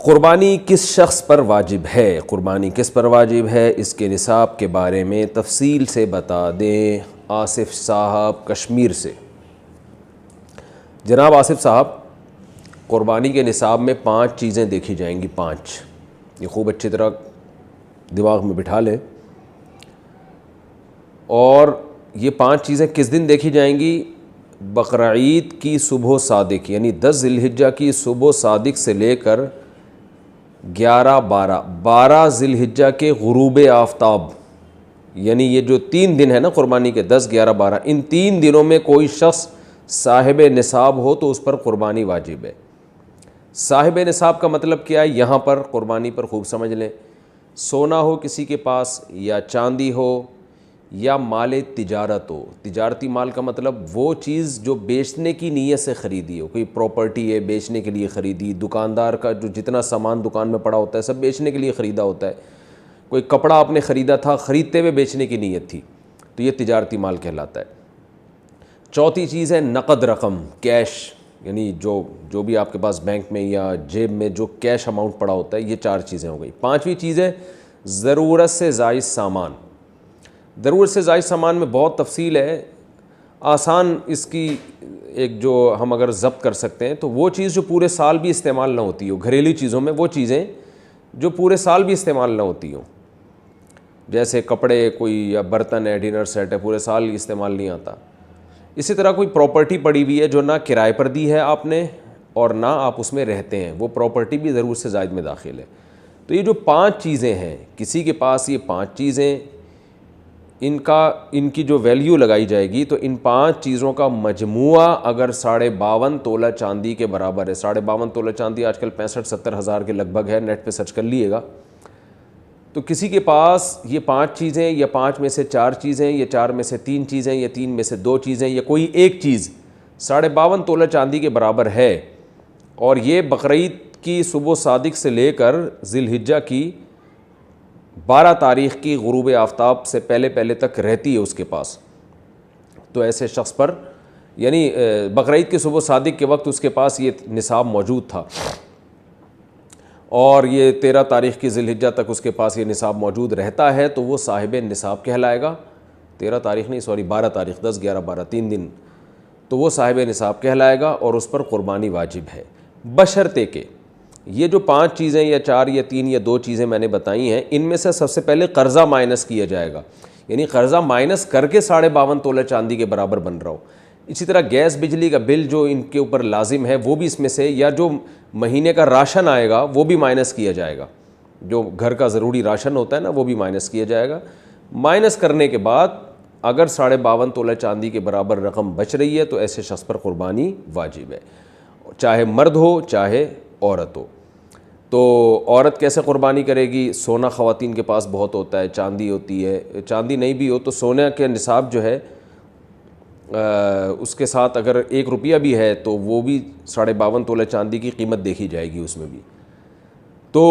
قربانی کس شخص پر واجب ہے؟ قربانی کس پر واجب ہے، اس کے نصاب کے بارے میں تفصیل سے بتا دیں آصف صاحب کشمیر سے۔ جناب آصف صاحب، قربانی کے نصاب میں 5 چیزیں دیکھی جائیں گی، 5، یہ خوب اچھی طرح دماغ میں بٹھا لیں۔ اور یہ 5 چیزیں کس دن دیکھی جائیں گی؟ بقرعید کی صبح صادق، یعنی 10 ذی الحجہ کی صبح صادق سے لے کر 12 ذی الحجہ کے غروب آفتاب، یعنی یہ جو 3 دن ہے نا قربانی کے، 10، 11، 12، ان 3 دنوں میں کوئی شخص صاحب نصاب ہو تو اس پر قربانی واجب ہے۔ صاحب نصاب کا مطلب کیا ہے؟ یہاں پر قربانی پر خوب سمجھ لیں۔ سونا ہو کسی کے پاس، یا چاندی ہو، یا مال تجارت ہو۔ تجارتی مال کا مطلب وہ چیز جو بیچنے کی نیت سے خریدی ہو، کوئی پراپرٹی ہے بیچنے کے لیے خریدی، دکاندار کا جو جتنا سامان دکان میں پڑا ہوتا ہے سب بیچنے کے لیے خریدا ہوتا ہے، کوئی کپڑا آپ نے خریدا تھا، خریدتے ہوئے بیچنے کی نیت تھی، تو یہ تجارتی مال کہلاتا ہے۔ چوتھی چیز ہے نقد رقم، کیش، یعنی جو بھی آپ کے پاس بینک میں یا جیب میں جو کیش اماؤنٹ پڑا ہوتا ہے، یہ 4 چیزیں ہو گئی۔ 5ویں چیز ہے ضرورت سے زائد سامان۔ ضرورت سے زائد سامان میں بہت تفصیل ہے، آسان اس کی ایک جو ہم اگر ضبط کر سکتے ہیں تو وہ چیز جو پورے سال بھی استعمال نہ ہوتی ہو، گھریلو چیزوں میں وہ چیزیں جو پورے سال بھی استعمال نہ ہوتی ہوں، جیسے کپڑے، کوئی یا برتن ہے، ڈنر سیٹ ہے، پورے سال استعمال نہیں آتا۔ اسی طرح کوئی پراپرٹی پڑی ہوئی ہے جو نہ کرائے پر دی ہے آپ نے اور نہ آپ اس میں رہتے ہیں، وہ پراپرٹی بھی ضرورت سے زائد میں داخل ہے۔ تو یہ جو 5 چیزیں ہیں، کسی کے پاس یہ 5 چیزیں، ان کی جو ویلیو لگائی جائے گی تو ان 5 چیزوں کا مجموعہ اگر 52.5 تولہ چاندی کے برابر ہے، 52.5 تولہ چاندی آج کل 65-70 ہزار کے لگ بھگ ہے، نیٹ پہ سرچ کر لیے گا، تو کسی کے پاس یہ 5 چیزیں، یا 5 میں سے 4 چیزیں، یا 4 میں سے 3 چیزیں، یا 3 میں سے 2 چیزیں، یا کوئی ایک چیز 52.5 تولہ چاندی کے برابر ہے، اور یہ بقرعید کی صبح صادق سے لے کر ذی الحجہ کی 12 تاریخ کی غروب آفتاب سے پہلے تک رہتی ہے اس کے پاس، تو ایسے شخص پر، یعنی بقرعید کی صبح صادق کے وقت اس کے پاس یہ نصاب موجود تھا، اور یہ 13 تاریخ کی ذی الحجہ تک اس کے پاس یہ نصاب موجود رہتا ہے، تو وہ صاحب نصاب کہلائے گا۔ 13 تاریخ نہیں، 12 تاریخ، 10، 11، 12، 3 دن، تو وہ صاحب نصاب کہلائے گا اور اس پر قربانی واجب ہے، بشرطے کہ یہ جو 5 چیزیں یا 4 یا 3 یا 2 چیزیں میں نے بتائی ہیں، ان میں سے سب سے پہلے قرضہ مائنس کیا جائے گا، یعنی قرضہ مائنس کر کے 52.5 تولہ چاندی کے برابر بن رہا ہو۔ اسی طرح گیس بجلی کا بل جو ان کے اوپر لازم ہے وہ بھی اس میں سے، یا جو مہینے کا راشن آئے گا وہ بھی مائنس کیا جائے گا، جو گھر کا ضروری راشن ہوتا ہے نا وہ بھی مائنس کیا جائے گا۔ مائنس کرنے کے بعد اگر 52.5 تولہ چاندی کے برابر رقم بچ رہی ہے تو ایسے شخص پر قربانی واجب ہے، چاہے مرد ہو چاہے عورت ہو۔ تو عورت کیسے قربانی کرے گی؟ سونا خواتین کے پاس بہت ہوتا ہے، چاندی ہوتی ہے، چاندی نہیں بھی ہو تو سونے کے نصاب جو ہے اس کے ساتھ اگر 1 روپیہ بھی ہے تو وہ بھی 52.5 تولہ چاندی کی قیمت دیکھی جائے گی اس میں بھی۔ تو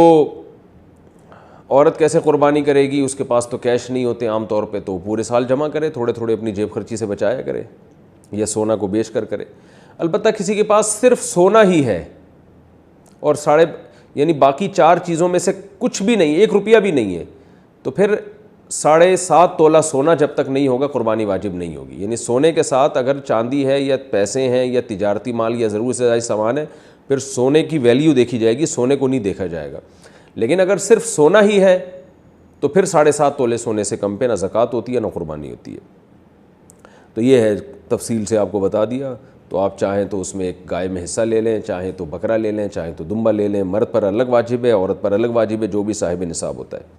عورت کیسے قربانی کرے گی؟ اس کے پاس تو کیش نہیں ہوتے عام طور پہ، تو پورے سال جمع کرے، تھوڑے تھوڑے اپنی جیب خرچی سے بچایا کرے، یا سونا کو بیچ کر کرے۔ البتہ کسی کے پاس صرف سونا ہی ہے اور یعنی باقی 4 چیزوں میں سے کچھ بھی نہیں، 1 روپیہ بھی نہیں ہے، تو پھر 7.5 تولہ سونا جب تک نہیں ہوگا قربانی واجب نہیں ہوگی۔ یعنی سونے کے ساتھ اگر چاندی ہے یا پیسے ہیں یا تجارتی مال یا ضرورت سے زائد سامان ہے، پھر سونے کی ویلیو دیکھی جائے گی، سونے کو نہیں دیکھا جائے گا۔ لیکن اگر صرف سونا ہی ہے تو پھر 7.5 تولے سونے سے کم پہ نہ زکوٰۃ ہوتی ہے نہ قربانی ہوتی ہے۔ تو یہ ہے، تفصیل سے آپ کو بتا دیا۔ تو آپ چاہیں تو اس میں ایک گائے میں حصہ لے لیں، چاہیں تو بکرا لے لیں، چاہیں تو دمبا لے لیں، مرد پر الگ واجب ہے، عورت پر الگ واجب ہے، جو بھی صاحب نصاب ہوتا ہے۔